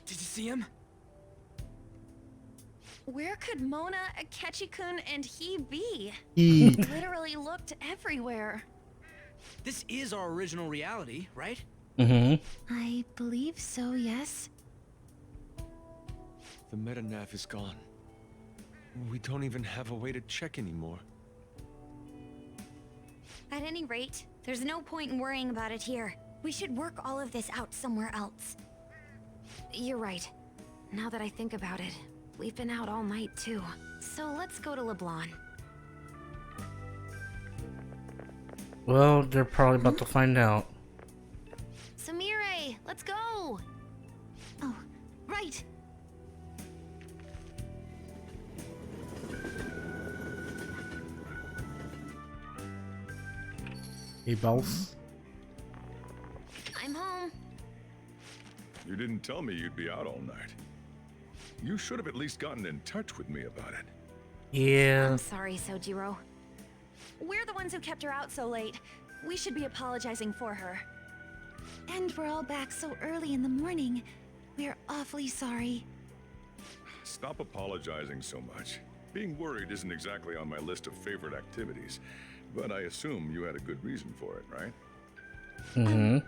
Did you see him? Where could Mona, Akechi-kun, and he be? He. Literally looked everywhere. This is our original reality, right? Mm-hmm. I believe so, yes. The metanav is gone. We don't even have a way to check anymore. At any rate, there's no point in worrying about it here. We should work all of this out somewhere else. You're right. Now that I think about it, we've been out all night too. So let's go to LeBlanc. Well, they're probably about to find out. Samire, let's go! Oh, right. Hey, boss. I'm home. You didn't tell me you'd be out all night. You should have at least gotten in touch with me about it. Yeah. I'm sorry, Sojiro. We're the ones who kept her out so late. We should be apologizing for her. And we're all back so early in the morning. We're awfully sorry. Stop apologizing so much. Being worried isn't exactly on my list of favorite activities, but I assume you had a good reason for it, right? Mm-hmm.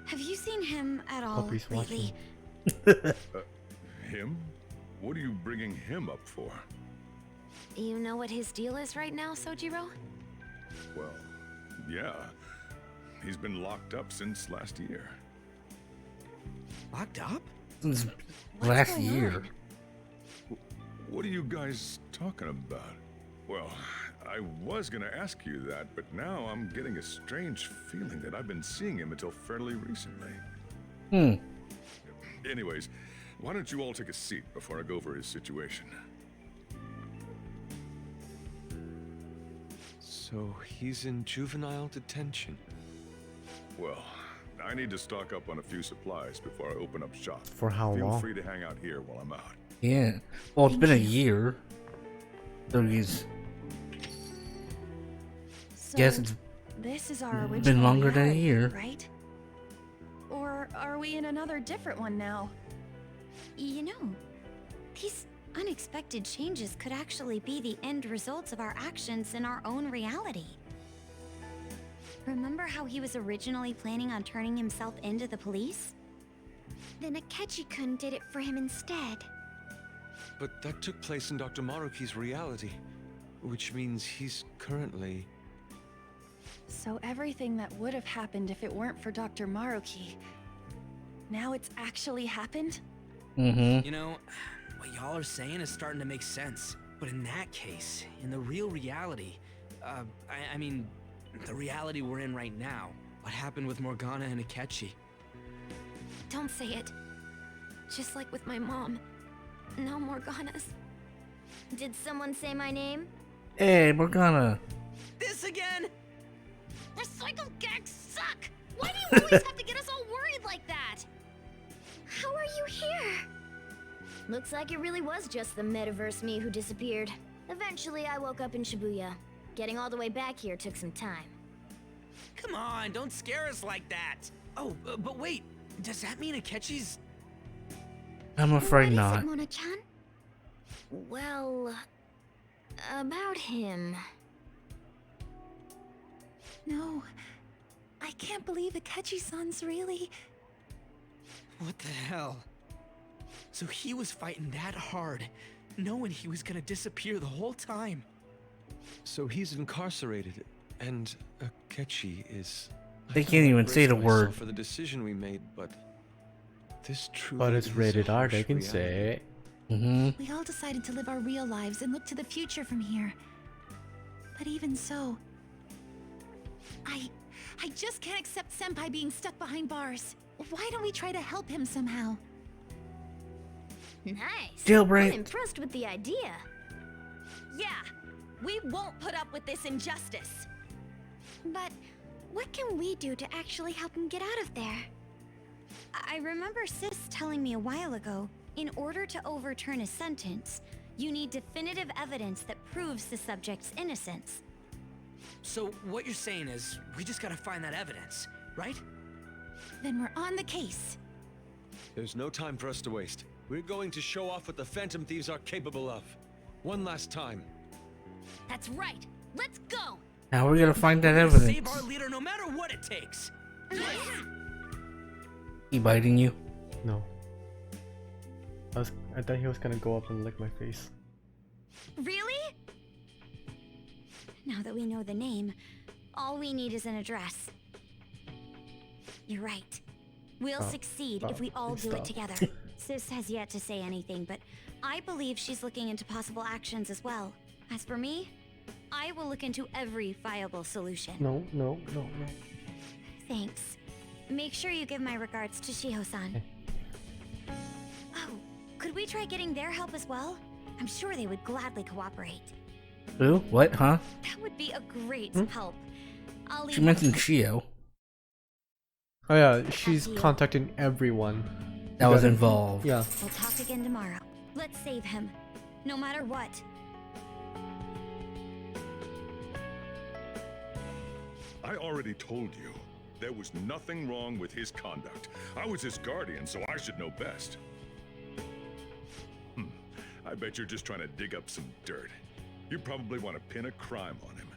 Have you seen him at all Hope he's lately? Him? What are you bringing him up for? You know what his deal is right now, Sojiro? Well, yeah. He's been locked up since last year. Locked up? Since What's last going year. on? What are you guys talking about? Well, I was gonna ask you that, but now I'm getting a strange feeling that I've been seeing him until fairly recently. Hmm. Anyways, why don't you all take a seat before I go over his situation? So he's in juvenile detention. Well, I need to stock up on a few supplies before I open up shop. For how Feel long? free to hang out here while I'm out. Yeah. Well, it's been a Thank you. year. So he's. So Guess it's this is our original been longer than a reality, year. right? Or are we in another different one now? You know, these unexpected changes could actually be the end results of our actions in our own reality. Remember how he was originally planning on turning himself into the police? Then Akechi-kun did it for him instead. But that took place in Dr. Maruki's reality, which means he's currently... So everything that would have happened if it weren't for Dr. Maruki, now it's actually happened? Mm-hmm. You know, what y'all are saying is starting to make sense. But in that case, in the real reality, I mean, the reality we're in right now, what happened with Morgana and Akechi? Don't say it. Just like with my mom. No Morganas. Did someone say my name? Hey, Morgana. This again? Recycle gags suck! Why do you always have to get us all worried like that? How are you here? Looks like it really was just the metaverse me who disappeared. Eventually, I woke up in Shibuya. Getting all the way back here took some time. Come on, don't scare us like that. Oh, but wait, does that mean Akechi's... I'm afraid What is not. it, Mona-chan? Well, about him. No, I can't believe Akechi-san's really... What the hell? So he was fighting that hard, knowing he was gonna disappear the whole time. So he's incarcerated, and Akechi is... They I can't even cannot say the brace myself word. for the decision we made, but this truly But it's is rated a R, harsh they can reality. say. Mm-hmm. We all decided to live our real lives and look to the future from here. But even so... I just can't accept Senpai being stuck behind bars. Why don't we try to help him somehow? Nice. Jailbreak. I'm impressed with the idea. Yeah, we won't put up with this injustice. But what can we do to actually help him get out of there? I remember Sis telling me a while ago, in order to overturn a sentence, you need definitive evidence that proves the subject's innocence. So what you're saying is, we just gotta find that evidence, right? Then we're on the case. There's no time for us to waste. We're going to show off what the Phantom Thieves are capable of. One last time. That's right. Let's go. How are we gonna find that We're gonna evidence? save our leader no matter what it takes. He biting you? No. I thought he was gonna go up and lick my face. Really? Now that we know the name, all we need is an address. You're right. We'll succeed if we all do it together. Sis has yet to say anything, but I believe she's looking into possible actions as well. As for me, I will look into every viable solution. No. Thanks. Make sure you give my regards to Shiho-san. Oh, could we try getting their help as well? I'm sure they would gladly cooperate. Who? What? Huh? That would be a great help. I'll leave She mentioned Shio. Oh yeah, she's contacting everyone That was gotta- involved. Yeah. We'll talk again tomorrow. Let's save him. No matter what. I already told you. There was nothing wrong with his conduct. I was his guardian, so I should know best. I bet you're just trying to dig up some dirt. You probably want to pin a crime on him.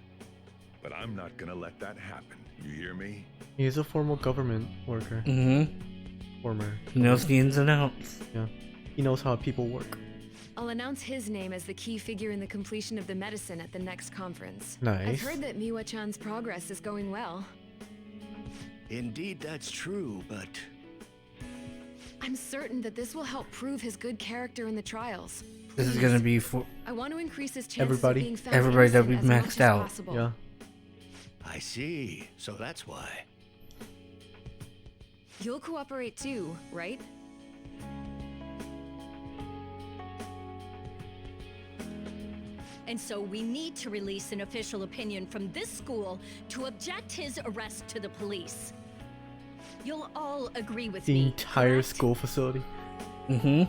But I'm not gonna let that happen. You hear me? He's a formal government worker. Mm-hmm. Former. He knows the ins and outs. Yeah. He knows how people work. I'll announce his name as the key figure in the completion of the medicine at the next conference. Nice. I've heard that Miwa-chan's progress is going well. Indeed, that's true, but I'm certain that this will help prove his good character in the trials. This is gonna be for I want to increase his chances Everybody. of being found Everybody that innocent we've as much maxed as out. possible. Yeah. I see. So that's why. You'll cooperate too, right? And so we need to release an official opinion from this school to object his arrest to the police. You'll all agree with The me, entire correct? school facility. Mm-hmm.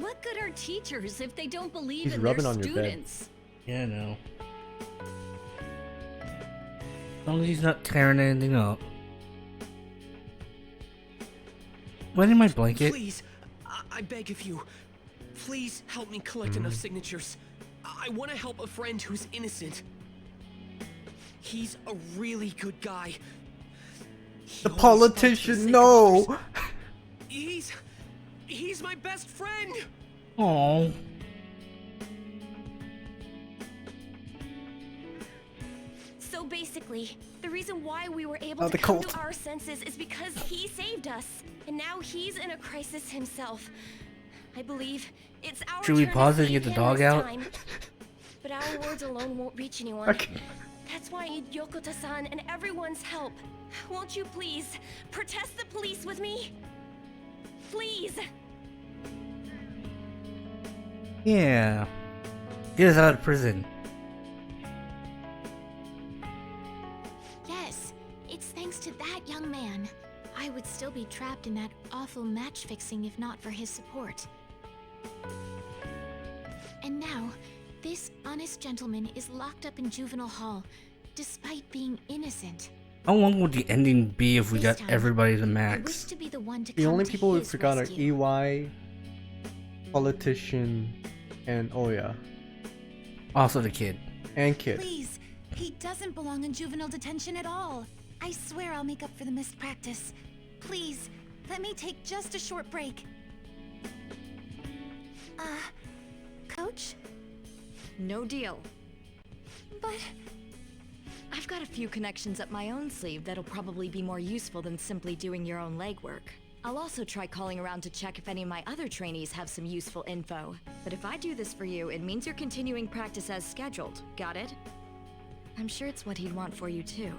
What good are teachers if they don't believe He's in rubbing their on your bed. students? Yeah, I know. As long as he's not tearing anything up. What in my blanket? Please, I beg of you. Please help me collect enough signatures. I want to help a friend who's innocent. He's a really good guy. He The always fights for politician, sake of no! others. He's my best friend. Oh. So basically, the reason why we were able the to come cult. to our senses is because he saved us. And now he's in a crisis himself. I believe it's our Should we turn pause to it and save get the him dog this out? time. But our words alone won't reach anyone. Okay. That's why I need Yokota-san and everyone's help. Won't you please protest the police with me? Please. Yeah. Get us out of prison. Yes, it's thanks to that young man. I would still be trapped in that awful match fixing if not for his support. And now, this honest gentleman is locked up in juvenile hall, despite being innocent. How long would the ending be if we This got time, everybody to I wish max? to be the one to The come only to people we his forgot are rescue. EY, politician, and Oya. Also the kid. And Kid. Please, he doesn't belong in juvenile detention at all. I swear I'll make up for the missed practice. Please, let me take just a short break. Coach? No deal. But I've got a few connections up my own sleeve that'll probably be more useful than simply doing your own legwork. I'll also try calling around to check if any of my other trainees have some useful info. But if I do this for you, it means you're continuing practice as scheduled. Got it? I'm sure it's what he'd want for you too.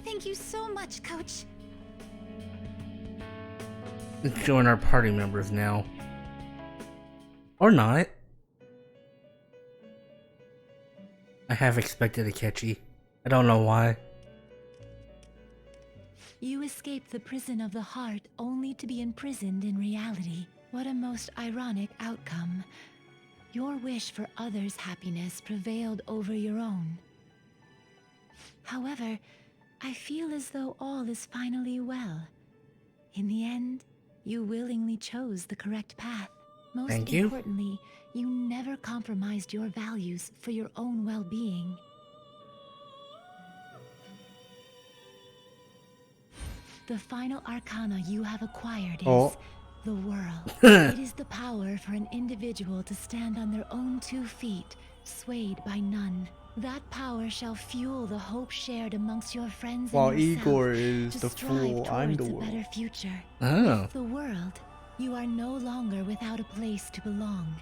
thank you so much, Coach. Let's join our party members now. Or not. I have expected a catchy. I don't know why. You escaped the prison of the heart only to be imprisoned in reality. What a most ironic outcome. Your wish for others' happiness prevailed over your own. However, I feel as though all is finally well. In the end, you willingly chose the correct path. Most Thank you. importantly, you never compromised your values for your own well-being. The final arcana you have acquired is Oh. the world. It is the power for an individual to stand on their own 2 feet, swayed by none. That power shall fuel the hope shared amongst your friends While and yourself Igor is to the strive fool, I'm the towards a world. better future. Oh. With the world, you are no longer without a place to belong,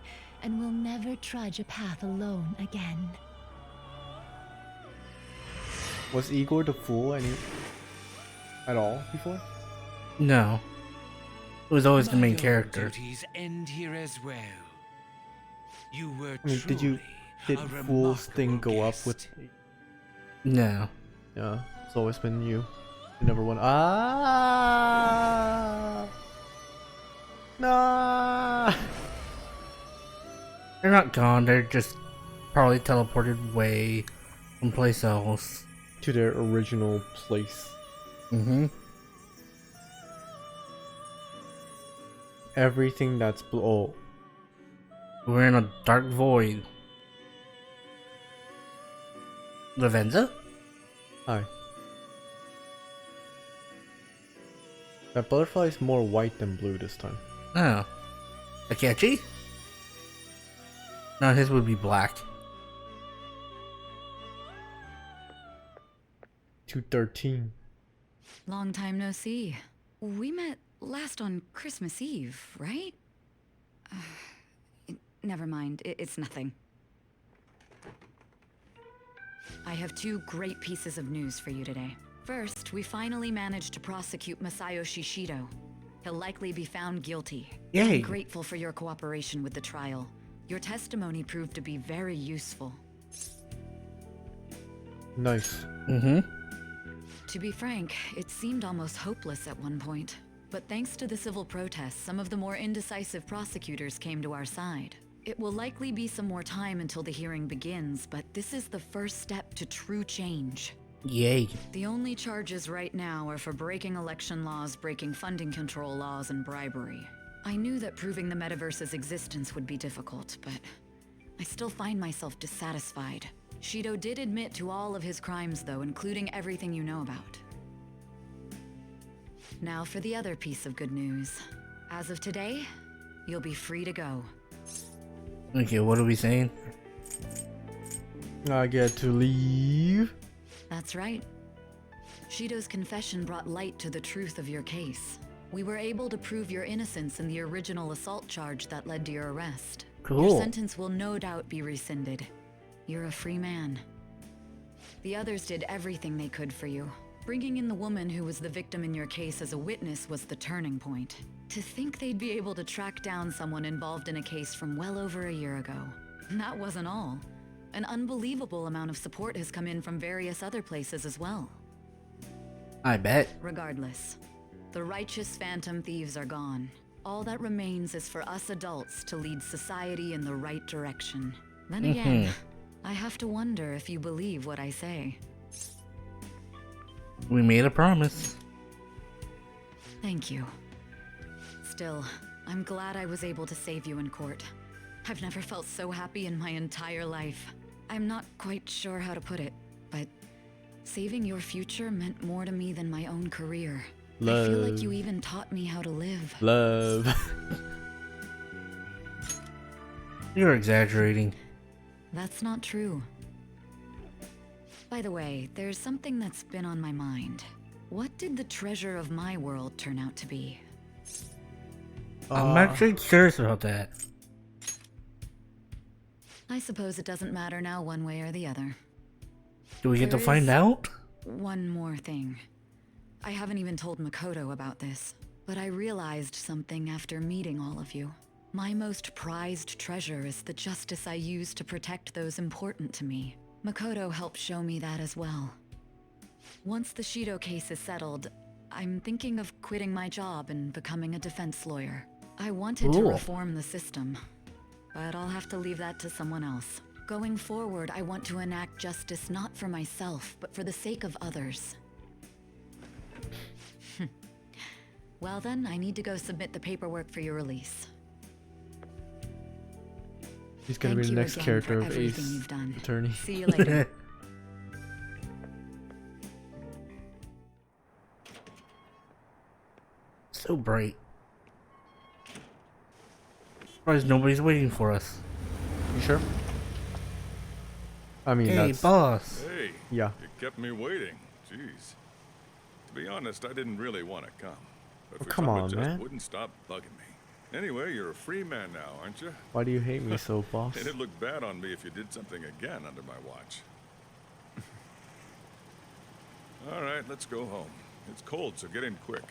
and will never trudge a path alone again. Was Igor the fool at all before? No. It was always the My main own character. duties end here as well. You were I mean, did a fool's thing go up guest. with? No. Yeah, it's always been you. You never won. Ah! Nah! They're not gone, they're just probably teleported way someplace else. To their original place. Mm-hmm. Everything that's oh. We're in a dark void. Lavenza? Hi. That butterfly is more white than blue this time. Oh. Akechi? No, his would be black. 213. Long time no see. We met last on Christmas Eve, right? Never mind, it's nothing. I have 2 great pieces of news for you today. First, we finally managed to prosecute Masayoshi Shido. He'll likely be found guilty. Yay. I'm grateful for your cooperation with the trial. Your testimony proved to be very useful. Nice. Mm-hmm. To be frank, it seemed almost hopeless at one point. But thanks to the civil protests, some of the more indecisive prosecutors came to our side. It will likely be some more time until the hearing begins, but this is the first step to true change. Yay. The only charges right now are for breaking election laws, breaking funding control laws, and bribery. I knew that proving the metaverse's existence would be difficult, but I still find myself dissatisfied. Shido did admit to all of his crimes, though, including everything you know about. Now for the other piece of good news. As of today, you'll be free to go. Okay, what are we saying? I get to leave. That's right. Shido's confession brought light to the truth of your case. We were able to prove your innocence in the original assault charge that led to your arrest. Cool. Your sentence will no doubt be rescinded. You're a free man. The others did everything they could for you. Bringing in the woman who was the victim in your case as a witness was the turning point. To think they'd be able to track down someone involved in a case from well over a year ago. And that wasn't all. An unbelievable amount of support has come in from various other places as well. I bet. Regardless, the righteous phantom thieves are gone. All that remains is for us adults to lead society in the right direction. Then again, I have to wonder if you believe what I say. We made a promise. Thank you. Still, I'm glad I was able to save you in court. I've never felt so happy in my entire life. I'm not quite sure how to put it, but saving your future meant more to me than my own career. I feel like you even taught me how to live. Love. You're exaggerating. That's not true. By the way, there's something that's been on my mind. What did the treasure of my world turn out to be? I'm actually curious about that. I suppose it doesn't matter now one way or the other. Do we get to There find is out? One more thing. I haven't even told Makoto about this, but I realized something after meeting all of you. My most prized treasure is the justice I use to protect those important to me. Makoto helped show me that as well. Once the Shido case is settled, I'm thinking of quitting my job and becoming a defense lawyer. I wanted to Cool. reform the system, but I'll have to leave that to someone else. Going forward, I want to enact justice not for myself, but for the sake of others. Well then, I need to go submit the paperwork for your release. He's gonna be Thank the you next again character for of everything Ace you've done. Attorney. See you later. So bright. Surprised nobody's waiting for us. You sure? I mean, Hey, that's... boss. Hey, Yeah. you kept me waiting. Jeez. To be honest, I didn't really want to come. But Oh, come on, just man. wouldn't stop bugging me. Anyway, you're a free man now, aren't you? Why do you hate me so, boss? It'd look bad on me if you did something again under my watch. All right, let's go home. It's cold, so get in quick.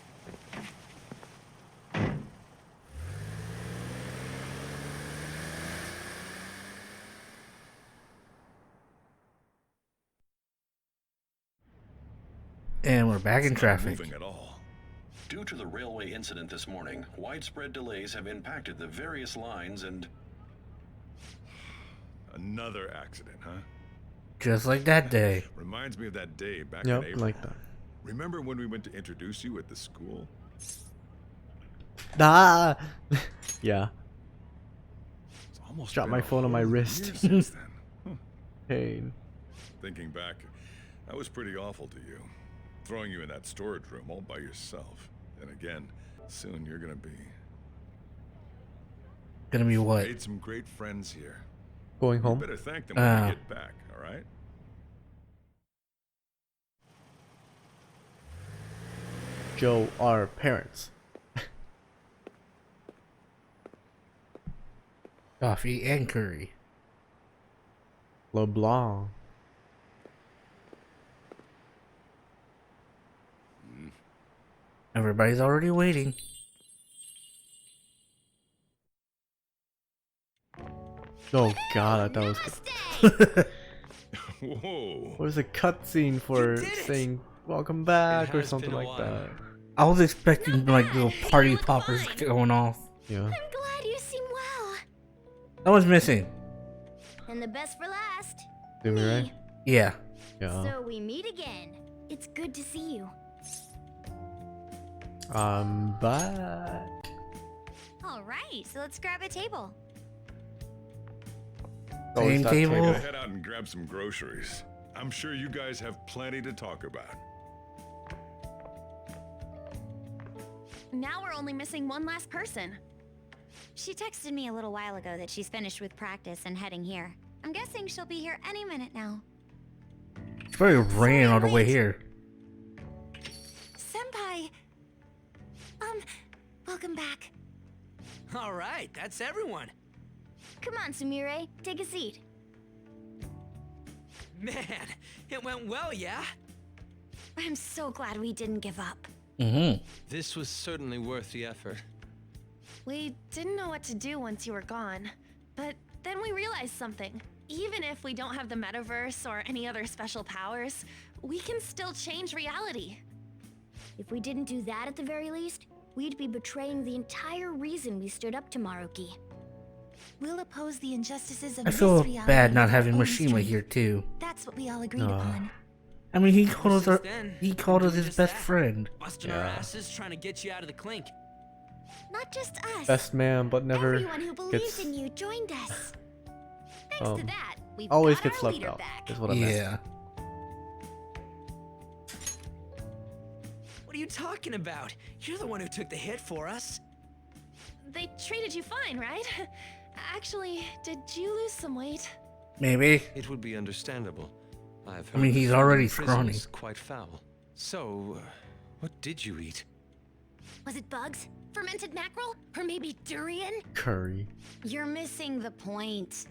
And we're back in It's not traffic. moving at all. Due to the railway incident this morning, widespread delays have impacted the various lines and... Another accident, huh? Just like that day. Reminds me of that day back in Yep, April. like that. Remember when we went to introduce you at the school? Ah! Yeah. It's almost Dropped been my a phone on my whole wrist. year since then. Pain. Thinking back, I was pretty awful to you. Throwing you in that storage room all by yourself. And again, soon you're gonna be... Gonna be what? Made some great friends here. Going You home? better thank them when Ah. you get back, alright? Joe, our parents. Coffee and curry. LeBlanc. Everybody's already waiting. Oh god, I thought it was... Whoa. What is a cutscene for saying welcome back or something like that? I was expecting like little party poppers going off. Yeah. I'm glad you seem well. That was missing. And the best for last. Do we right? Yeah. Yeah. So we meet again. It's good to see you. I'm back. All right, so let's grab a table. Oh, it's Same that table. I'm gonna head out and grab some groceries. I'm sure you guys have plenty to talk about. Now we're only missing one last person. She texted me a little while ago that she's finished with practice and heading here. I'm guessing she'll be here any minute now. It's probably ran all the way here. Senpai! Welcome back. All right, that's everyone. Come on, Sumire. Take a seat. Man, it went well, yeah? I'm so glad we didn't give up. Mm-hmm. This was certainly worth the effort. We didn't know what to do once you were gone, but then we realized something. Even if we don't have the metaverse or any other special powers, we can still change reality. If we didn't do that at the very least, we'd be betraying the entire reason we stood up to Maruki. We'll oppose the injustices of I this feel reality bad not with our having own Mishima strength. here too. That's what we all agreed upon. I mean, he called us Since our, then, he called us we're his just best that. friend. Busting our asses trying to get you out of the clink. Not just us. Best man, but never Everyone who believed gets... in you joined us. Thanks to that, we've always got gets our left leader out, back. is what I meant. Yeah. What are you talking about? You're the one who took the hit for us. They treated you fine, right? Actually, did you lose some weight? Maybe. It would be understandable. I've I mean, heard he's the food already in prison scrawny. is quite foul. So, what did you eat? Was it bugs? Fermented mackerel? Or maybe durian? Curry. You're missing the point.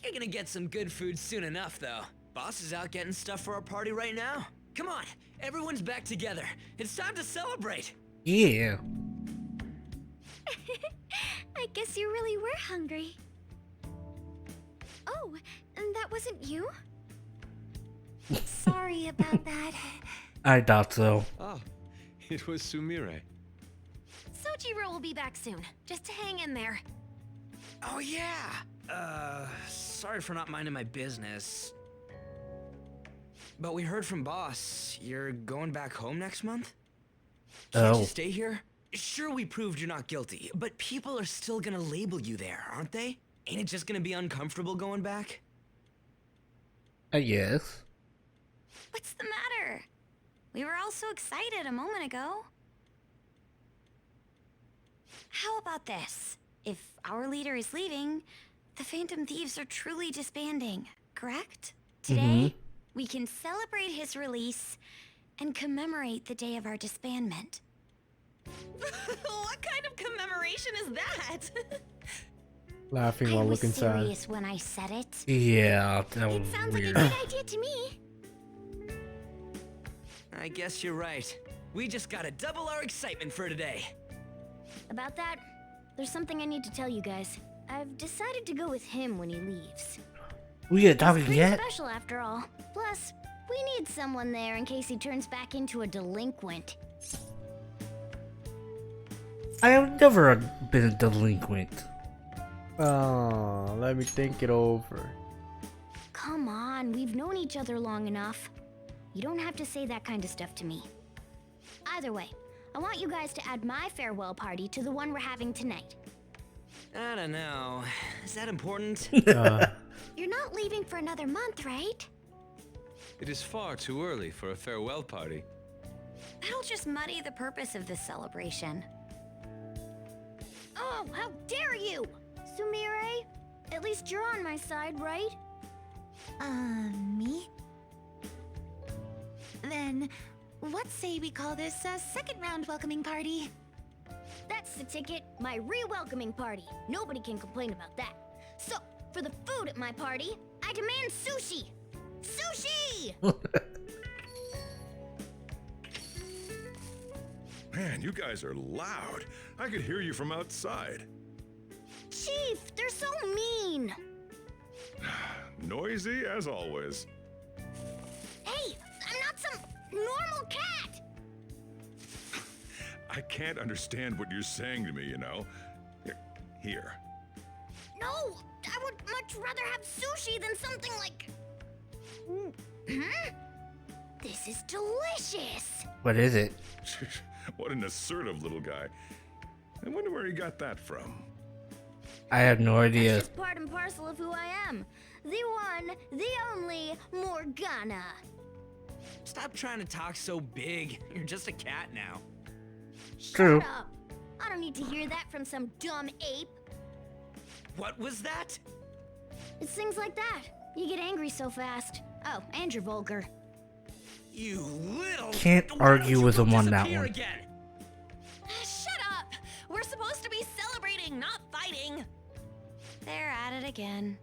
You're gonna get some good food soon enough, though. Boss is out getting stuff for our party right now. Come on, everyone's back together. It's time to celebrate. Yeah. I guess you really were hungry. Oh, and that wasn't you? Sorry about that. I thought so. Ah, it was Sumire. Sojiro will be back soon. Just hang in there. Oh, yeah. Sorry for not minding my business. But we heard from Boss. You're going back home next month? Can't Oh. you stay here? Sure, we proved you're not guilty, but people are still gonna label you there, aren't they? Ain't it just gonna be uncomfortable going back? I guess. What's the matter? We were all so excited a moment ago. How about this? If our leader is leaving, the Phantom Thieves are truly disbanding, correct? Today, we can celebrate his release and commemorate the day of our disbandment. What kind of commemoration is that? Laughing while I was looking sad. serious when I said it. Yeah, that was Sounds like a weird. good idea to me. I guess you're right. We just gotta double our excitement for today. About that, there's something I need to tell you guys. I've decided to go with him when he leaves. We get talking Pretty yet? special after all. Plus, we need someone there in case he turns back into a delinquent. I have never been a delinquent. Oh, let me think it over. Come on, we've known each other long enough. You don't have to say that kind of stuff to me. Either way, I want you guys to add my farewell party to the one we're having tonight. I don't know. Is that important? You're not leaving for another month, right? It is far too early for a farewell party. That'll just muddy the purpose of this celebration. Oh, how dare you! Sumire, at least you're on my side, right? Me? Then, what say we call this a second round welcoming party? That's the ticket, my re-welcoming party. Nobody can complain about that. So, for the food at my party, I demand sushi! Sushi! Man, you guys are loud. I could hear you from outside. Chief, they're so mean! Noisy as always. Hey, I'm not some normal cat! I can't understand what you're saying to me, you know. Here. No, I would much rather have sushi than something like... This is delicious! What is it? What an assertive little guy. I wonder where he got that from. I have no idea. It's part and parcel of who I am. The one, the only Morgana. Stop trying to talk so big. You're just a cat now. True. Shut up. I don't need to hear that from some dumb ape. What was that? It's things like that. You get angry so fast. Oh, and you're vulgar. You little... Can't argue with him on that Disappear one. again. Shut up! We're supposed to be celebrating, not fighting. They're at it again.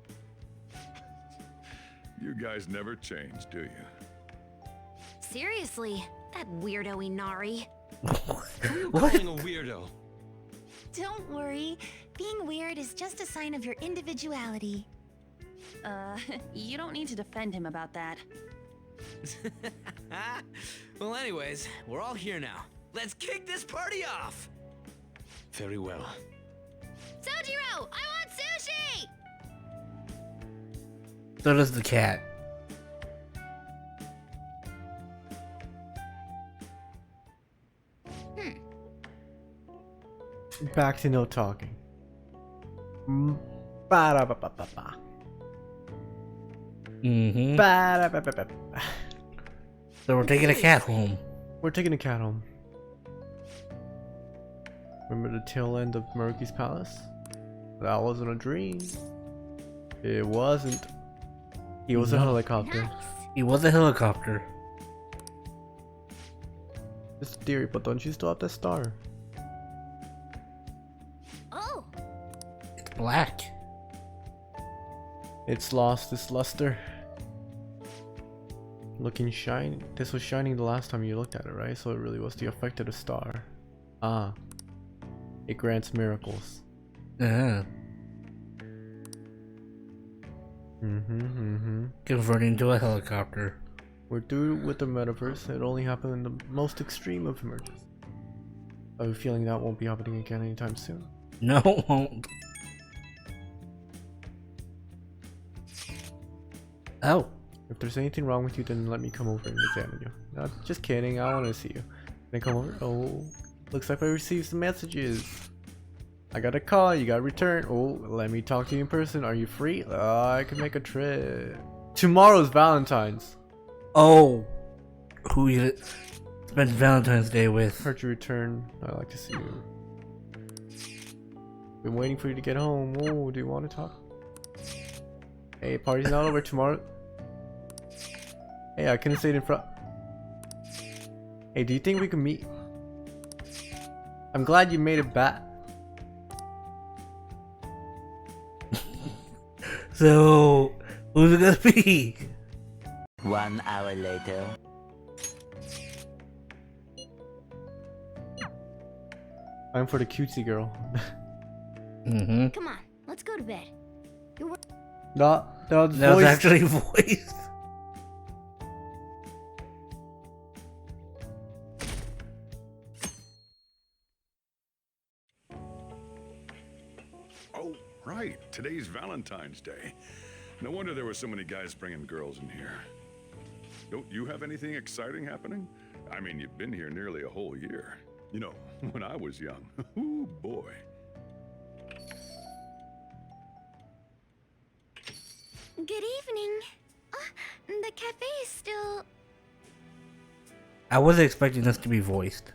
You guys never change, do you? Seriously, that weirdo Inari. Who are you calling a weirdo? Don't worry. Being weird is just a sign of your individuality. You don't need to defend him about that. Well, anyways, we're all here now. Let's kick this party off. Very well. Sojiro, I want sushi! So does the cat. Back to no talking. Ba-da-ba-ba-ba-ba. Mm-hmm. Ba-da-ba-ba-ba. So we're taking a cat home. We're taking a cat home. Remember the tail end of Murky's palace? That wasn't a dream. It wasn't. He was a No. helicopter. He was a helicopter. It's a theory, but don't you still have that star? Oh, It's black. It's lost its luster. Looking shiny. This was shining the last time you looked at it, right? So it really was the effect of the star. Ah. It grants miracles. Converting to a helicopter. We're through with the metaverse. It only happened in the most extreme of mergers. I have a feeling that won't be happening again anytime soon. No, it won't. Oh. If there's anything wrong with you, then let me come over and examine you. No, just kidding. I want to see you. Can I come over? Oh, looks like I received some messages. I got a call, you got a return. Oh, let me talk to you in person. Are you free? I can make a trip. Tomorrow's Valentine's. Oh, who you spent Valentine's Day with? Heard you return. I'd like to see you. Been waiting for you to get home. Oh, do you want to talk? Hey, party's not over tomorrow. Hey, I couldn't say it in front. Hey, do you think we can meet? I'm glad you made it back. So, who's it gonna be? 1 hour later. I'm for the cutesy girl. Come on, let's go to bed. That was actually voiced. Oh, right. Today's Valentine's Day. No wonder there were so many guys bringing girls in here. Don't you have anything exciting happening? I mean, you've been here nearly a whole year. You know, when I was young. Ooh, boy. Good evening. The cafe is still... I wasn't expecting this to be voiced.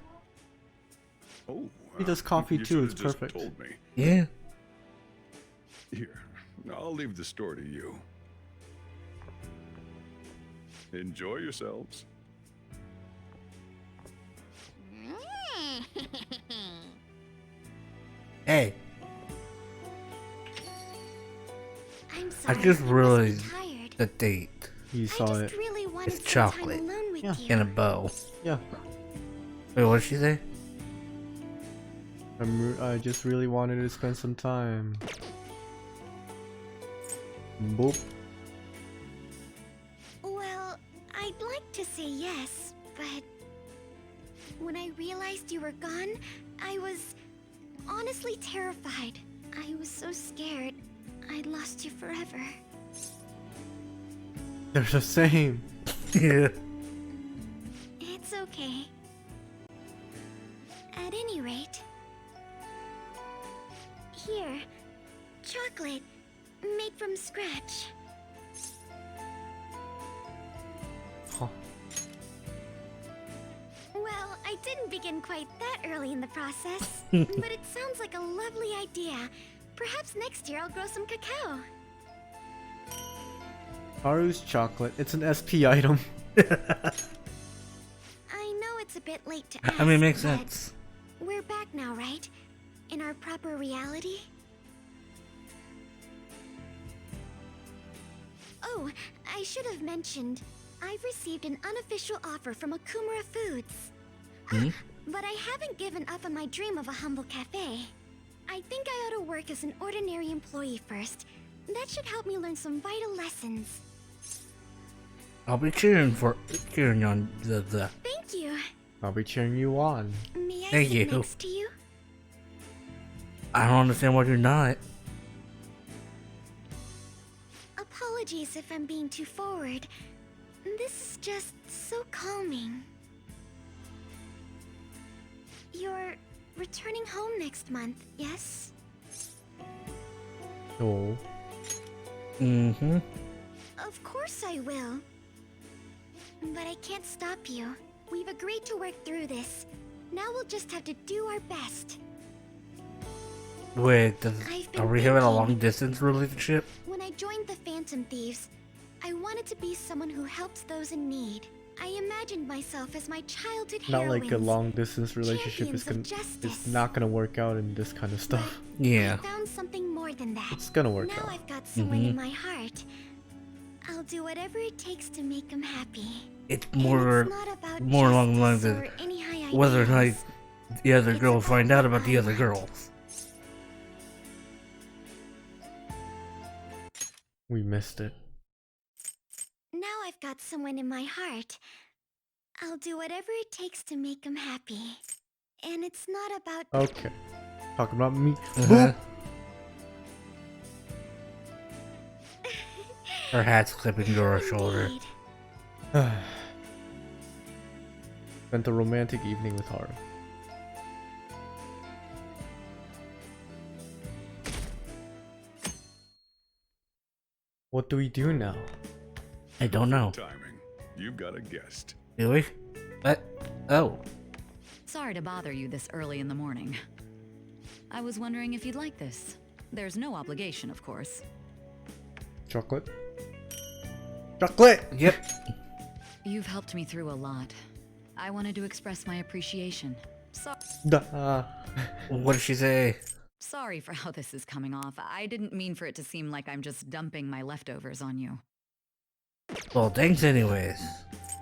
Oh, he does coffee you too, should've it's just perfect. Told me. Yeah. Here, I'll leave the store to you. Enjoy yourselves. Hey, I'm I sorry, just I must realized be tired. the date. You saw it. Really wanted It's some chocolate time alone with Yeah. you. in a bow. Yeah. Wait, what did she say? I just really wanted to spend some time. Boop. Well, I'd like to say yes, but when I realized you were gone, I was honestly terrified. I was so scared I'd lost you forever. They're the same. Yeah. It's okay. At any rate, here, chocolate made from scratch. Huh. Well, I didn't begin quite that early in the process, but it sounds like a lovely idea. Perhaps next year I'll grow some cacao. Haru's chocolate. It's an SP item. I know it's a bit late to ask, I mean, it makes but sense. we're back now, right? In our proper reality? Oh, I should have mentioned, I've received an unofficial offer from Akumura Foods. But I haven't given up on my dream of a humble cafe. I think I ought to work as an ordinary employee first. That should help me learn some vital lessons. I'll be cheering on the. Thank you. I'll be cheering you on. May I Thank sit you. next to you? I don't understand why you're not. Apologies if I'm being too forward. This is just so calming. You're returning home next month, yes? Oh. Mm-hmm. Of course I will. But I can't stop you. We've agreed to work through this. Now we'll just have to do our best. Wait, I've been are we having a thinking. long distance relationship? When I joined the Phantom Thieves, I wanted to be someone who helps those in need. I imagined myself as my childhood Not heroines. like a long distance relationship is champions gonna. of It's justice. not gonna work out in this kind of stuff. Yeah. I found something more than that. It's gonna work now out. I've got someone in my heart. I'll do whatever it takes to make them happy. It's more, it's not about more along the lines justice of or any high whether or not ideals. the other girl will find out about the other girls. We missed it. Now I've got someone in my heart. I'll do whatever it takes to make them happy. And it's not about... Okay. Talking about me. Uh-huh. Her hat's clipping to her shoulder. Spent a romantic evening with Haru. What do we do now? I don't know. Timing. You've got a guest. Do we? What? Oh. Sorry to bother you this early in the morning. I was wondering if you'd like this. There's no obligation, of course. Chocolate? Chocolate! Yep. You've helped me through a lot. I wanted to express my appreciation. What did she say? Sorry for how this is coming off. I didn't mean for it to seem like I'm just dumping my leftovers on you. Well, thanks anyways.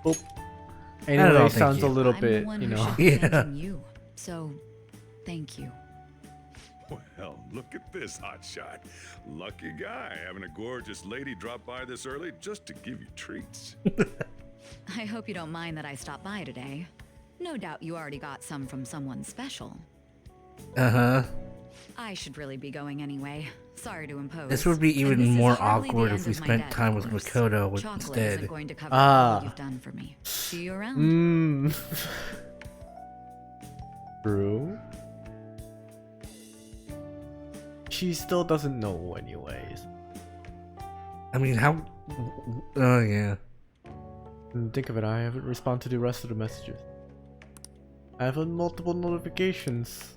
Oh. Anyway, sounds a little bit, you know. Yeah. You, so, thank you. Well, look at this hotshot. Lucky guy having a gorgeous lady drop by this early just to give you treats. I hope you don't mind that I stopped by today. No doubt you already got some from someone special. Uh-huh. I should really be going anyway. Sorry to impose. This would be even more awkward if we of my spent debt, time of with course. Makoto Chocolate instead. isn't going to cover all you've done for me. See you around. True. She still doesn't know anyways. I mean, how... Oh, yeah. Think of it, I haven't responded to the rest of the messages. I have multiple notifications.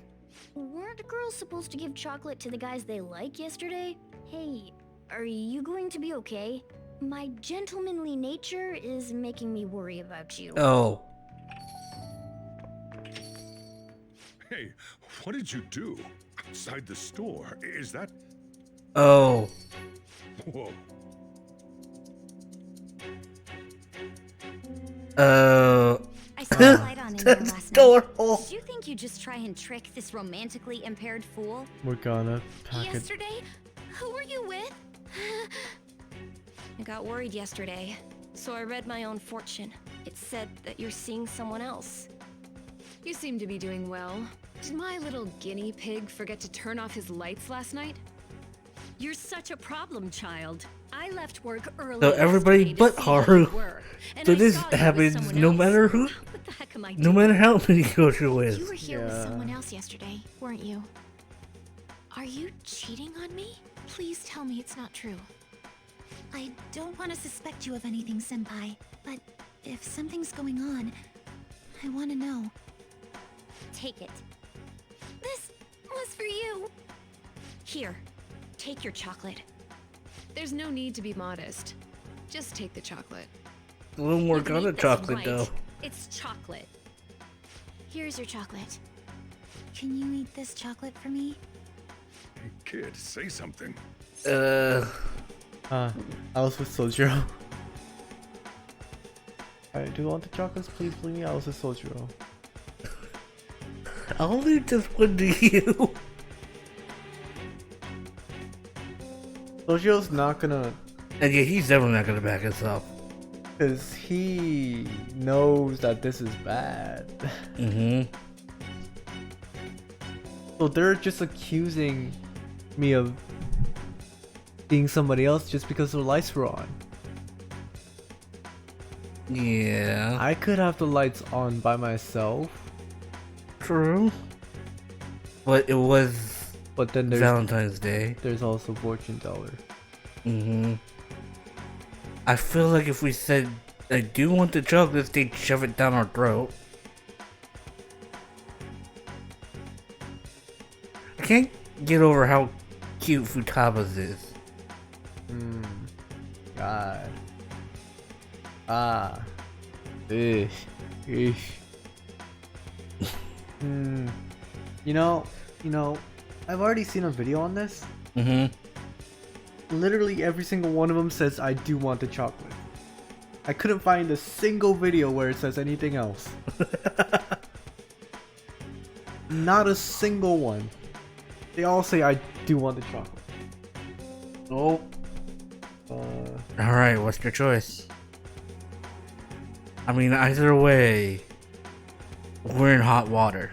Weren't girls supposed to give chocolate to the guys they like yesterday? Hey, are you going to be okay? My gentlemanly nature is making me worry about you. Oh. Hey, what did you do? Outside the store? Is that... Oh. Whoa. I saw the light on in there last night. Did you think you'd just try and trick this romantically impaired fool? We're gonna pack it. Yesterday? Who were you with? I got worried yesterday, so I read my own fortune. It said that you're seeing someone else. You seem to be doing well. Did my little guinea pig forget to turn off his lights last night? You're such a problem child. I left work early. So everybody yesterday but to see how Haru. you were, and So I this saw you with happens someone no else. matter who. What the heck am I No doing? matter how many girls you're with. You were here with someone else yesterday, weren't you? Are you cheating on me? Please tell me it's not true. I don't want to suspect you of anything, Senpai, but if something's going on, I want to know. Take it. This was for you. Here, take your chocolate. There's no need to be modest. Just take the chocolate. A little more You can Ghana eat this chocolate, right. though. It's chocolate. Here's your chocolate. Can you eat this chocolate for me? Hey, kid, say something. I was with Sojiro. I do want the chocolates, please believe me, I was with Sojiro. I'll leave this one to you. Sojiro's not gonna... And yeah, he's definitely not gonna back us up. Because he knows that this is bad. Mm-hmm. So they're just accusing me of being somebody else just because their lights were on. Yeah. I could have the lights on by myself. True. But it was then there's Valentine's Day. There's also fortune teller. Mm-hmm. I feel like if we said, I do want the chocolates, they'd shove it down our throat. I can't get over how cute Futaba's is. God. Ah. Ish. Ish. You know, I've already seen a video on this. Mm-hmm. Literally every single one of them says, I do want the chocolate. I couldn't find a single video where it says anything else. Not a single one. They all say, I do want the chocolate. Oh. Alright, what's your choice? I mean, either way, we're in hot water.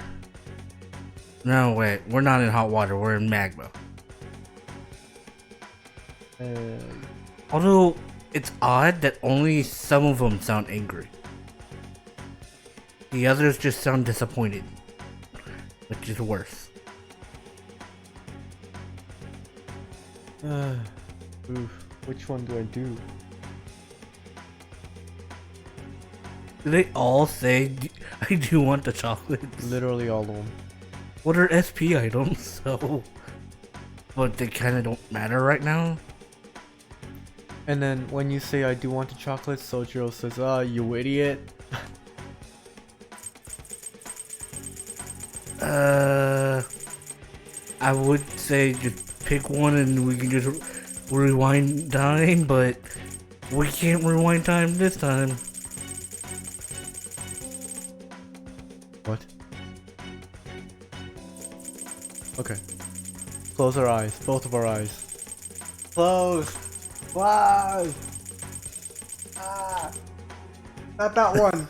No, wait, we're not in hot water, we're in magma. Although, it's odd that only some of them sound angry. The others just sound disappointed, which is worse. Oof. Which one do I do? Do they all say, I do want the chocolates? Literally all of them. What are SP items, so... But they kinda don't matter right now? And then when you say I do want the chocolate, Sojiro says, "Ah, you idiot." I would say just pick one and we can just rewind time, but we can't rewind time this time. What? Okay. Close our eyes. Both of our eyes. Close! Close! Ah! Not that one!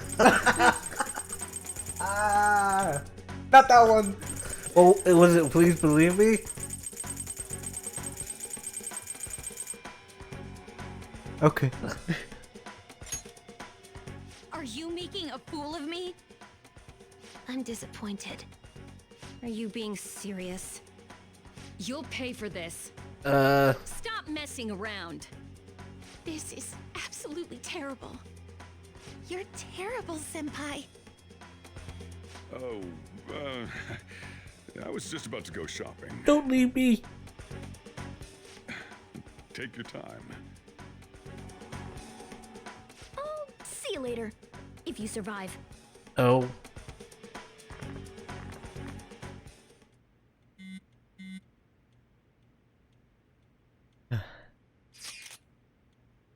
Ah! Not that one! Oh, was it Please Believe Me? Okay. Are you making a fool of me? I'm disappointed. Are you being serious? You'll pay for this. Stop messing around. This is absolutely terrible. You're terrible, Senpai. Oh, I was just about to go shopping. Don't leave me. Take your time. Oh, see you later. If you survive. Oh.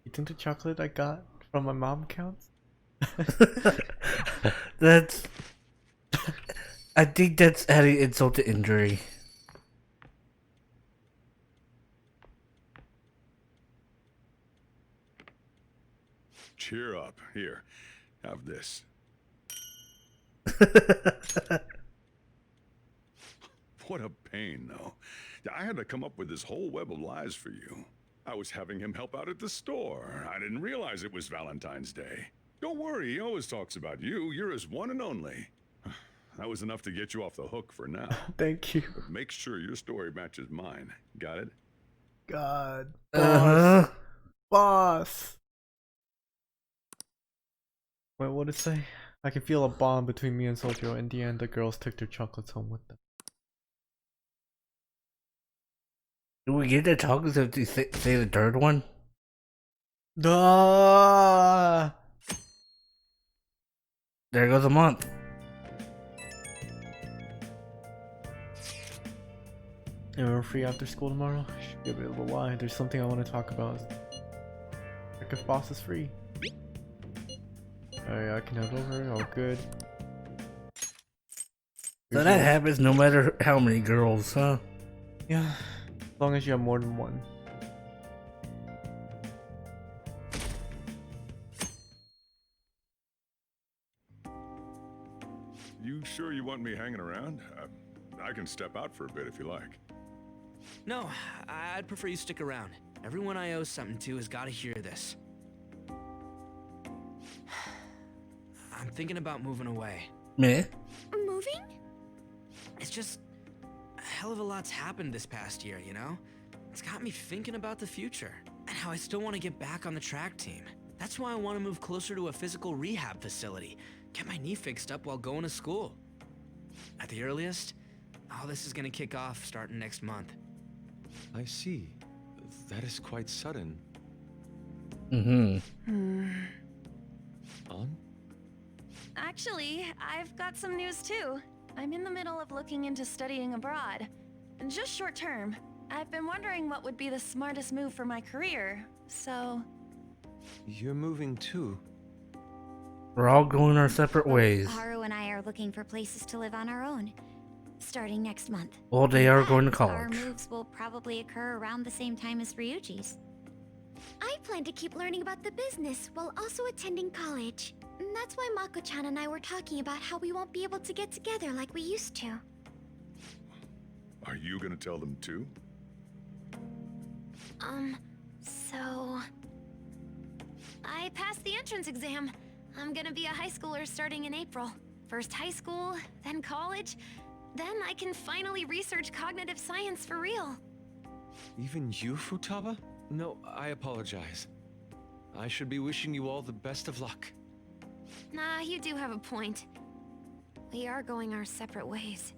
You think the chocolate I got from my mom counts? That's... I think that's adding insult to injury. Cheer up. Here, have this. What a pain, though. I had to come up with this whole web of lies for you. I was having him help out at the store. I didn't realize it was Valentine's Day. Don't worry, he always talks about you. You're his one and only. That was enough to get you off the hook for now. Thank you. But make sure your story matches mine. Got it? God. Uh-huh. Boss. Wait, what did it say? I can feel a bond between me and Sojiro. In the end, the girls took their chocolates home with them. Do we get the chocolates if they say the third one? Duh! There goes a month. And we're free after school tomorrow. Should be available. Why? There's something I want to talk about. Like if boss is free. Alright, I can head over. All good. So that happens no matter how many girls, huh? Yeah. As long as you have more than one. You sure you want me hanging around? I can step out for a bit if you like. No, I'd prefer you stick around. Everyone I owe something to has got to hear this. I'm thinking about moving away. Me? Moving? It's just a hell of a lot's happened this past year, you know? It's got me thinking about the future and how I still want to get back on the track team. That's why I want to move closer to a physical rehab facility, get my knee fixed up while going to school. At the earliest, all this is going to kick off starting next month. I see. That is quite sudden. Mm-hmm. On? Actually, I've got some news too. I'm in the middle of looking into studying abroad. Just short term. I've been wondering what would be the smartest move for my career, so... You're moving too. We're all going our separate ways. Haru and I are looking for places to live on our own, starting next month. Well, they are going to Our college. moves will probably occur around the same time as Ryuji's. I plan to keep learning about the business while also attending college. And that's why Mako-chan and I were talking about how we won't be able to get together like we used to. Are you gonna tell them too? So... I passed the entrance exam. I'm gonna be a high schooler starting in April. First high school, then college, then I can finally research cognitive science for real. Even you, Futaba? No, I apologize. I should be wishing you all the best of luck. Nah, you do have a point. We are going our separate ways.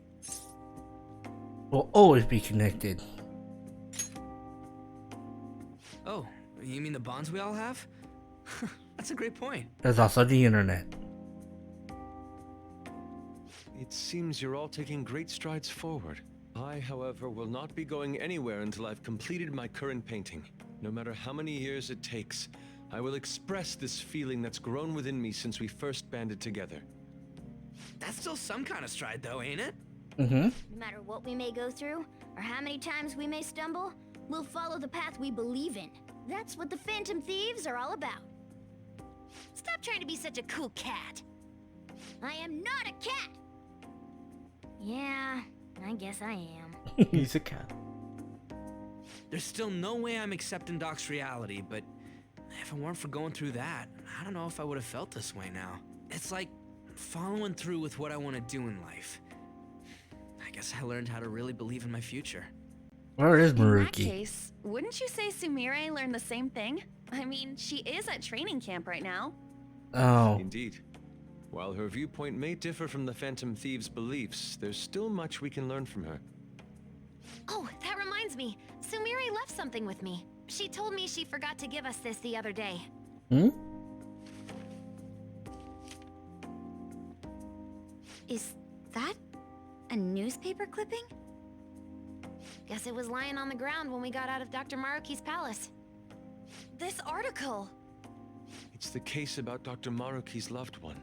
We'll always be connected. Oh, you mean the bonds we all have? That's a great point. There's also the internet. It seems you're all taking great strides forward. I, however, will not be going anywhere until I've completed my current painting. No matter how many years it takes, I will express this feeling that's grown within me since we first banded together. That's still some kind of stride, though, ain't it? Mm-hmm. No matter what we may go through, or how many times we may stumble, we'll follow the path we believe in. That's what the Phantom Thieves are all about. Stop trying to be such a cool cat. I am not a cat! Yeah, I guess I am. He's a cat. There's still no way I'm accepting Doc's reality, but if it weren't for going through that, I don't know if I would have felt this way now. It's like following through with what I want to do in life. I guess I learned how to really believe in my future. Where is In that Maruki? case, wouldn't you say Sumire learned the same thing? I mean, she is at training camp right now. Oh. Indeed. While her viewpoint may differ from the Phantom Thieves' beliefs, there's still much we can learn from her. Oh, that reminds me. Sumire left something with me. She told me she forgot to give us this the other day. Hmm? Is that a newspaper clipping? Guess it was lying on the ground when we got out of Dr. Maruki's palace. This article! It's the case about Dr. Maruki's loved one.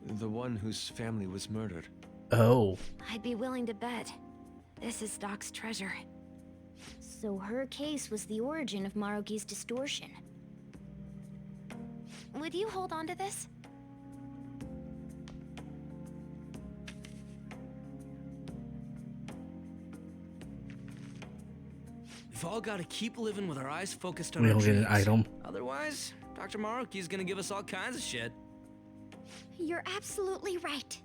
The one whose family was murdered. Oh. I'd be willing to bet. This is Doc's treasure. So her case was the origin of Maruki's distortion. Would you hold on to this? We've all got to keep living with our eyes focused on We our don't get an dreams. item. Otherwise, Dr. Maruki's gonna give us all kinds of shit. You're absolutely right.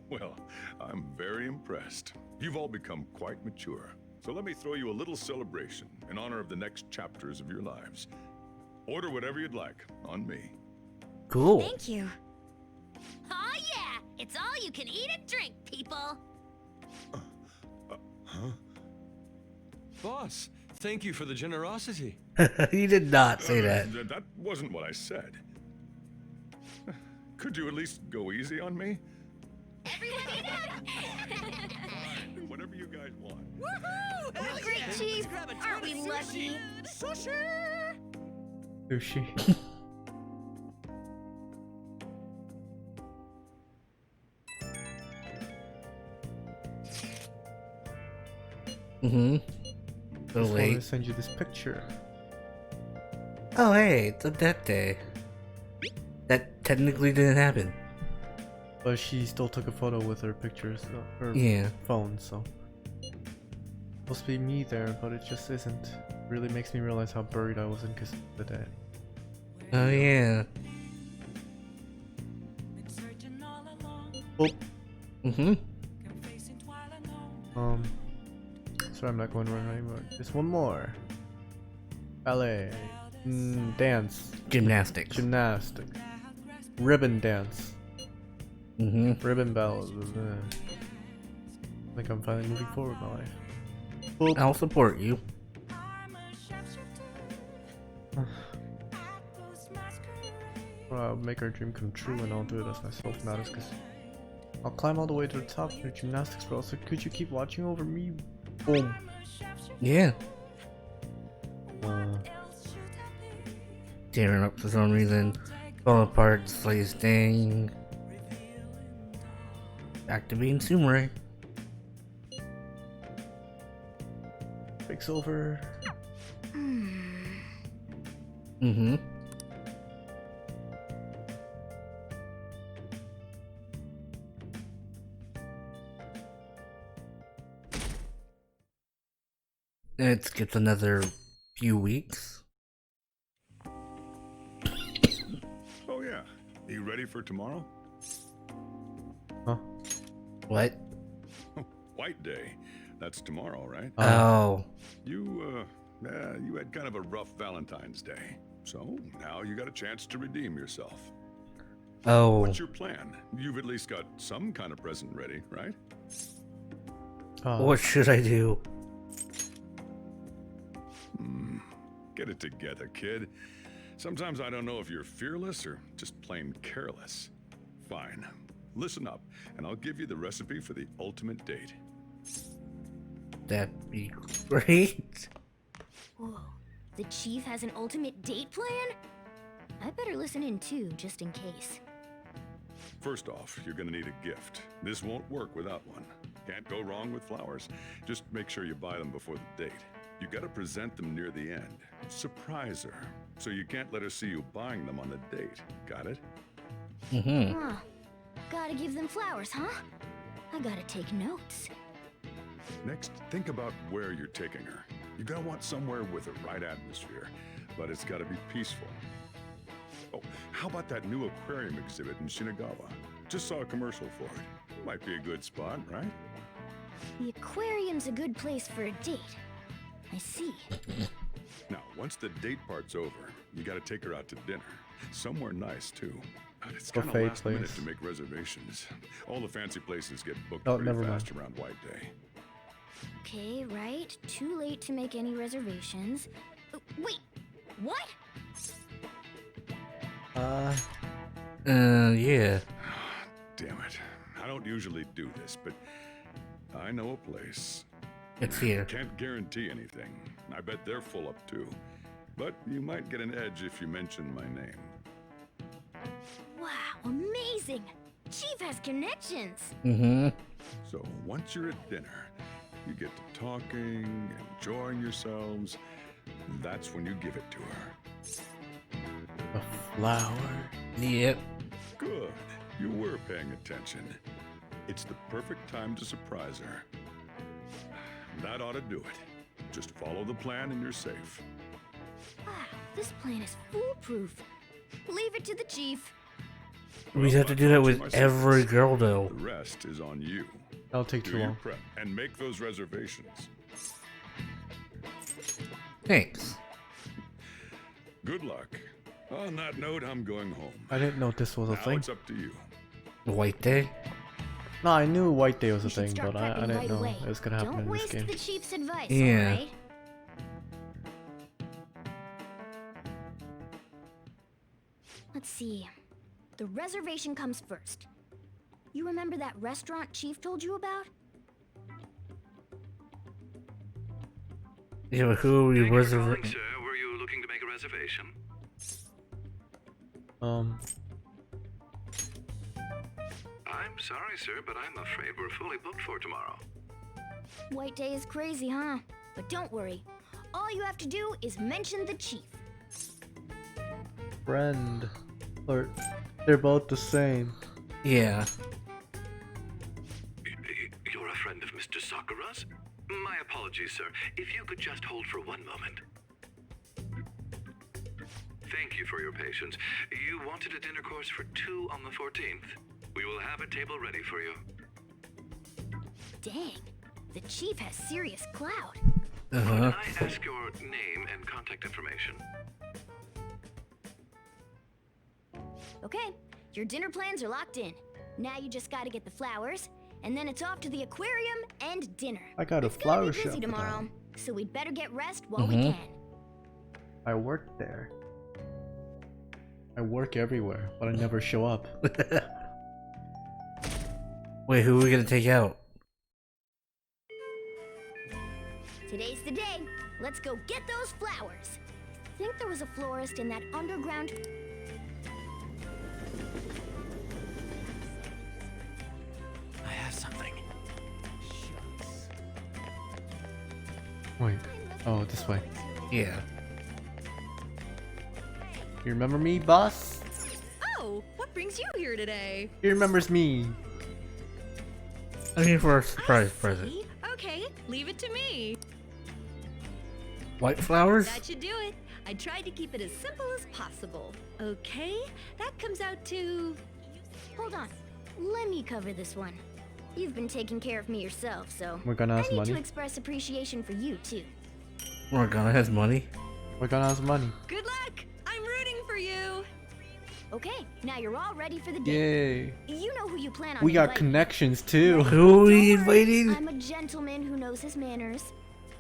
Well, I'm very impressed. You've all become quite mature. So let me throw you a little celebration in honor of the next chapters of your lives. Order whatever you'd like, on me. Cool. Thank you. Oh yeah! It's all you can eat and drink, people! Huh? Boss, thank you for the generosity. He did not say that. That wasn't what I said. Could you at least go easy on me? Whatever you guys want. Woohoo! Hell Great, yeah. Chief! Grab a ton Aren't we of lucky? Sushi! Sushi. Mm-hmm. Just So wanted to late. send you this picture. Oh, hey, it's a death day. That technically didn't happen. But she still took a photo with her pictures, her Yeah. phone, so. Supposed to be me there, but it just isn't. Really makes me realize how buried I was in Kiss of the Dead. Oh, yeah. Oh. Mm-hmm. Sorry, I'm not going right anymore. Just one more. Ballet. Dance. Gymnastics. Gymnastics. Ribbon dance. Mm-hmm. Ribbon bells. I think I'm finally moving forward in my life. Boop. I'll support you. I'll make our dream come true and I'll do it as myself, not as because I'll climb all the way to the top of your gymnastics, bro. So could you keep watching over me? Boom. Yeah. Tearing up for some reason. Fall apart, slays thing. Back to being Sumire. Quicksilver. Mm-hmm. It skips another few weeks. Oh yeah, You ready for tomorrow? Huh? What? White Day. That's tomorrow, right? Oh. You had kind of a rough Valentine's Day. So now you got a chance to redeem yourself. Oh. What's your plan? You've at least got some kind of present ready, right? What should I do? Get it together, kid. Sometimes I don't know if you're fearless or just plain careless. Fine. Listen up, and I'll give you the recipe for the ultimate date. That'd be great. Whoa. The chief has an ultimate date plan? I better listen in too, just in case. First off, you're gonna need a gift. This won't work without one. Can't go wrong with flowers. Just make sure you buy them before the date. You gotta present them near the end. Surprise her. So you can't let her see you buying them on the date. Got it? Mm-hmm. Huh. Gotta give them flowers, huh? I gotta take notes. Next, think about where you're taking her. You're gonna want somewhere with the right atmosphere, but it's gotta be peaceful. Oh, how about that new aquarium exhibit in Shinagawa? Just saw a commercial for it. Might be a good spot, right? The aquarium's a good place for a date. I see. Now, once the date part's over, you gotta take her out to dinner. Somewhere nice, too. But it's kind of Buffet last minute place. to make reservations. All the fancy places get booked Oh, pretty never mind. fast around White Day. Okay, right. Too late to make any reservations. Wait, what? Yeah. Damn it. I don't usually do this, but I know a place. It's here. Can't guarantee anything. I bet they're full up too. But you might get an edge if you mention my name. Wow, amazing! Chief has connections! Mm-hmm. So once you're at dinner, you get to talking, enjoying yourselves. That's when you give it to her. A flower. Yep. Good. You were paying attention. It's the perfect time to surprise her. That ought to do it. Just follow the plan and you're safe. Wow, this plan is foolproof. Leave it to the chief. We have to do that with every girl, though. The rest is on you. That'll take Do too your long. prep and make those reservations. Thanks. Good luck. On that note, I'm going home. I didn't know this was a Now thing. it's up to you. White Day? No, I knew White Day was a We should thing, start but I prepping didn't right know away. it was gonna happen Don't in this waste game. the chief's advice, Yeah. alright? Let's see. The reservation comes first. You remember that restaurant Chief told you about? Yeah, but who are we reserving? Sir, were you looking to make a reservation? I'm sorry, sir, but I'm afraid we're fully booked for tomorrow. White Day is crazy, huh? But don't worry. All you have to do is mention the Chief. Friend. Or they're both the same. Yeah. You're a friend of Mr. Sakura's? My apologies, sir. If you could just hold for one moment. Thank you for your patience. You wanted a dinner course for 2 on the 14th. We will have a table ready for you. Dang, the Chief has serious clout. Uh-huh. Can I ask your name and contact information? Okay, your dinner plans are locked in. Now you just gotta get the flowers, and then it's off to the aquarium and dinner. I got a It's gonna flower be busy shop tomorrow, now. so we'd better get rest while we Mhm. can. I work there. I work everywhere, but I never show up. Wait, who are we gonna take out? Today's the day. Let's go get those flowers. Think there was a florist in that underground. I have something. Wait. Oh, this way. Yeah. You remember me, boss? Oh, what brings you here today? He remembers me. I'm here for a surprise present. Okay, leave it to me. White flowers? That should do it. I tried to keep it as simple as possible. Okay, that comes out to... Hold on. Let me cover this one. You've been taking care of me yourself, so Morgana has I need money. to express appreciation for you too. Morgana has money. Morgana has money. Good luck! I'm rooting for you! Okay, now you're all ready for the date. Yay. You know who you plan on We got inviting. connections too. Who are we inviting? I'm a gentleman who knows his manners.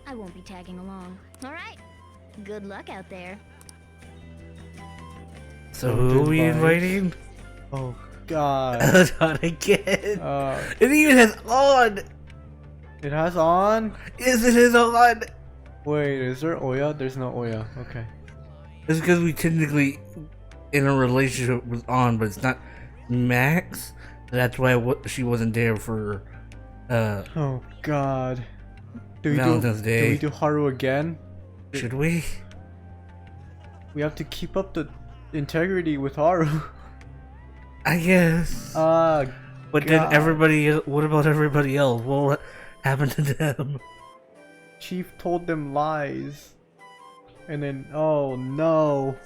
I won't be tagging along. All right. Good luck out there. So who are we Goodbye. inviting? Oh God. Not again. It even has on. It has on? Yes, it has on. Wait, is there Oya? There's no Oya. Okay. It's because we technically in a relationship with On, but it's not Max. That's why she wasn't there for Oh God. Valentine's Day. Do we do Haru again? Should we? We have to keep up the integrity with Haru. I guess. But then everybody. What about everybody else? What happened to them? Chief told them lies. And then, oh no.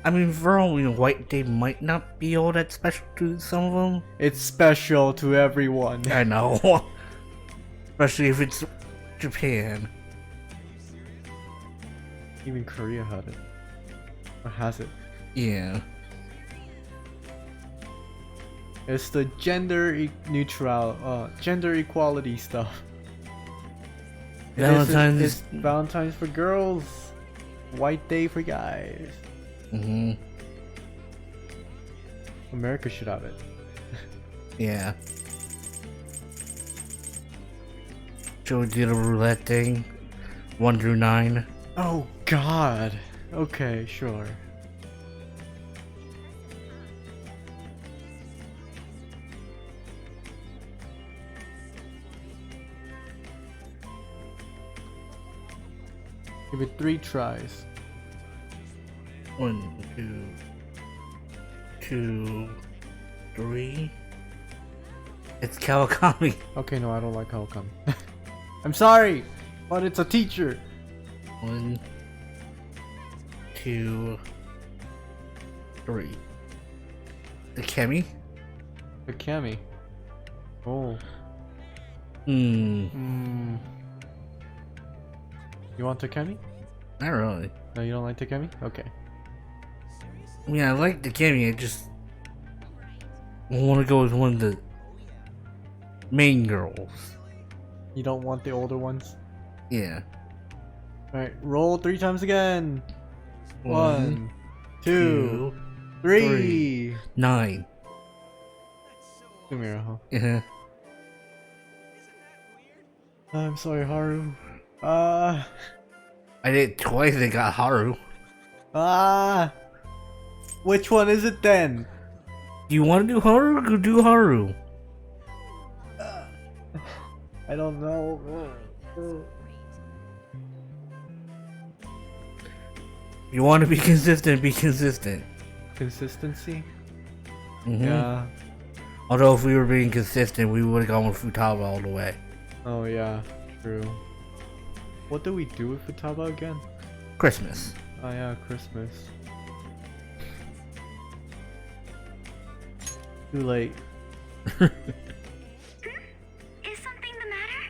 I mean, for all we know, White Day might not be all that special to some of them. It's special to everyone. I know. Especially if it's Japan. Even Korea had it. Or has it? Yeah. It's the gender gender equality stuff. Valentine's It's Valentine's for girls. White Day for guys. America should have it. Yeah. Should we do the roulette thing? 1 through 9? Oh God. Okay, sure. Give it 3 tries. 1, 2, 3. It's Kawakami. Okay, no, I don't like Kawakami. I'm sorry, but it's a teacher. 1, 2, 3. The Kemi? The Kami. Oh. Hmm. You want Takemi? Not really. No, you don't like Takemi? Okay. I mean, I like the Kemi, I just want to go with one of the main girls. You don't want the older ones? Yeah. Alright, roll 3 times again. 1, 2, 3. 9. Sumira, huh? Yeah. I'm sorry, Haru. I did it twice and got Haru. Which one is it then? Do you want to do Haru? Go do Haru. I don't know. You want to be consistent, be consistent. Consistency? Mhm. Yeah. Although if we were being consistent, we would have gone with Futaba all the way. Oh yeah, true. What do we do with Futaba again? Christmas. Oh yeah, Christmas. Too late. Is something the matter?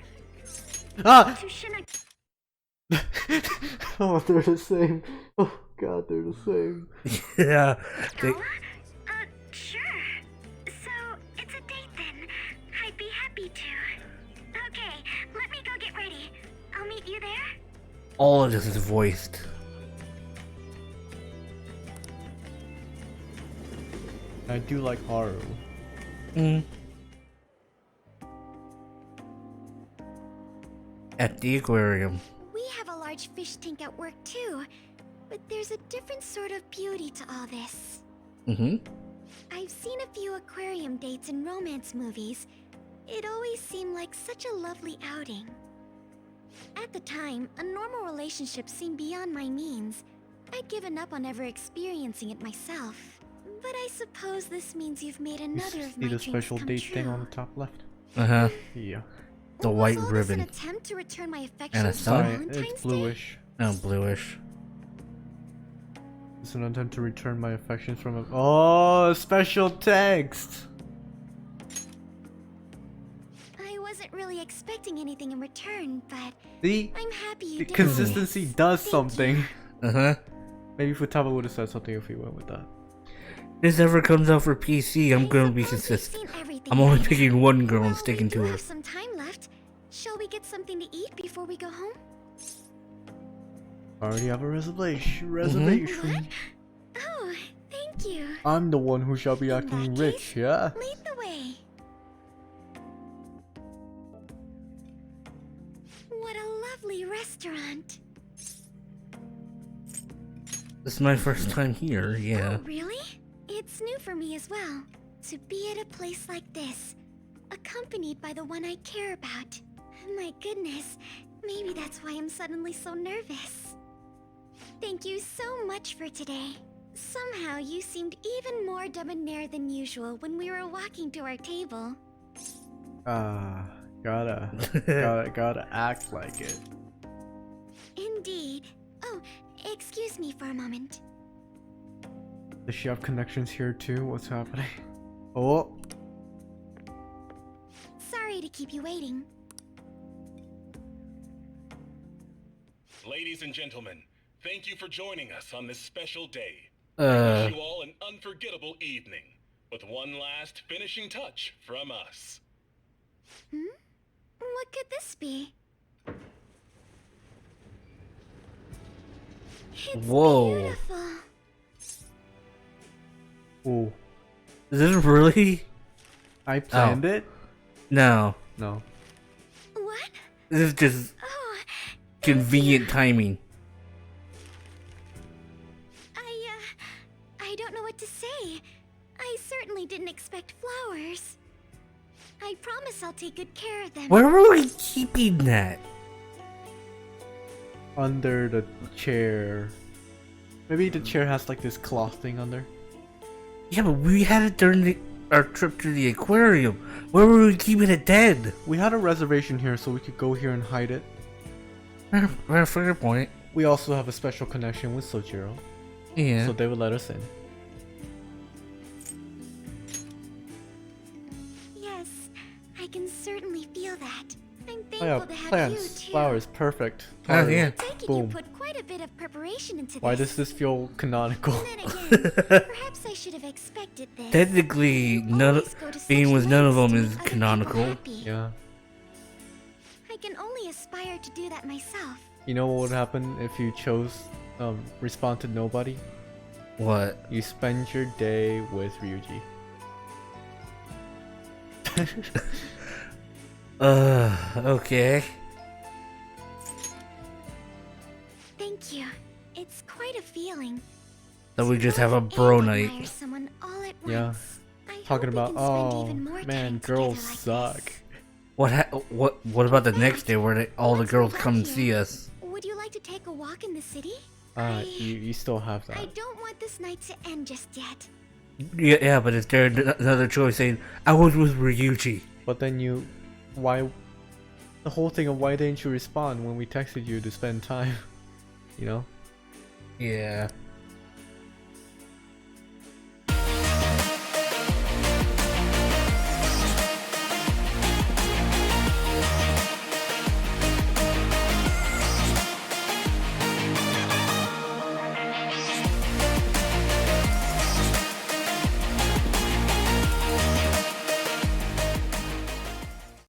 Ah! Tsushima- Oh, they're the same. Oh god, they're the same. Yeah. They, Sure. So, it's a date then. I'd be happy to. Okay, let me go get ready. I'll meet you there. all of this is voiced. I do like Haru. At the aquarium. We have a large fish tank at work too, but there's a different sort of beauty to all this. I've seen a few aquarium dates in romance movies. It always seemed like such a lovely outing. At the time, a normal relationship seemed beyond my means. I'd given up on ever experiencing it myself. But I suppose this means you've made another of See my the dreams special come date true. thing on the top left? Uh-huh. Yeah. The white Was all ribbon. this an attempt to return my And a affections for sun? Valentine's It's Day? bluish. Oh, bluish. It's an attempt to return my affections from a— Oh, special text! I wasn't really expecting anything in return, but See? I'm happy you The did. consistency does something. Uh-huh. Maybe Futaba would have said something if he went with that. If this ever comes out for PC, I'm gonna be consistent. I'm only picking one girl and sticking to We her. have some time left. Shall we get something to eat before we go home? I already have a reservation. Oh, thank you. I'm the one who shall be acting rich, yeah? Lead the way. What a lovely restaurant. This is my first time here, yeah. Oh, really? It's new for me as well. To be at a place like this, accompanied by the one I care about. My goodness, maybe that's why I'm suddenly so nervous. Thank you so much for today. Somehow you seemed even more debonair than usual when we were walking to our table. Gotta act like it. Indeed. Oh, excuse me for a moment. Does she have connections here too? What's happening? Oh, Sorry to keep you waiting. Ladies and gentlemen, thank you for joining us on this special day. Uh. We wish you all an unforgettable evening, with one last finishing touch from us. What could this be? It's Whoa. beautiful. oh! Is this really? I planned it? No. No. What? This is just Oh, convenient timing. I don't know what to say. I certainly didn't expect flowers. I promise I'll take good care of them. Where were we keeping that? Under the chair. Maybe the chair has like this cloth thing under. Yeah, but we had it during our trip to the aquarium. Where were we keeping it then? We had a reservation here so we could go here and hide it. Fair point. We also have a special connection with Sojiro. Yeah. So they would let us in. Yes, I can certainly feel that. I'm Oh yeah, thankful to have plants, you too. flowers, perfect. Oh, Flowers. yeah. I take it Boom. you put quite a bit of preparation into this. Why does this feel canonical? Perhaps I should have expected this. Technically, being with none of them is canonical. Yeah. I can only aspire to do that myself. You know what would happen if you chose respond to nobody? What? You spend your day with Ryuji. Okay. Thank you. It's quite a feeling. So we just have a bro night. Admire someone all at Yeah. once. I Talking hope we about, can spend oh even more man, time girls together like suck. What about the next day where all the girls come and see us? Would you like to take a walk in the city? You still have I that. don't want this night to end just yet. Yeah, but is there another choice saying I was with Ryuji? But then why? The whole thing of why didn't you respond when we texted you to spend time? You know? Yeah.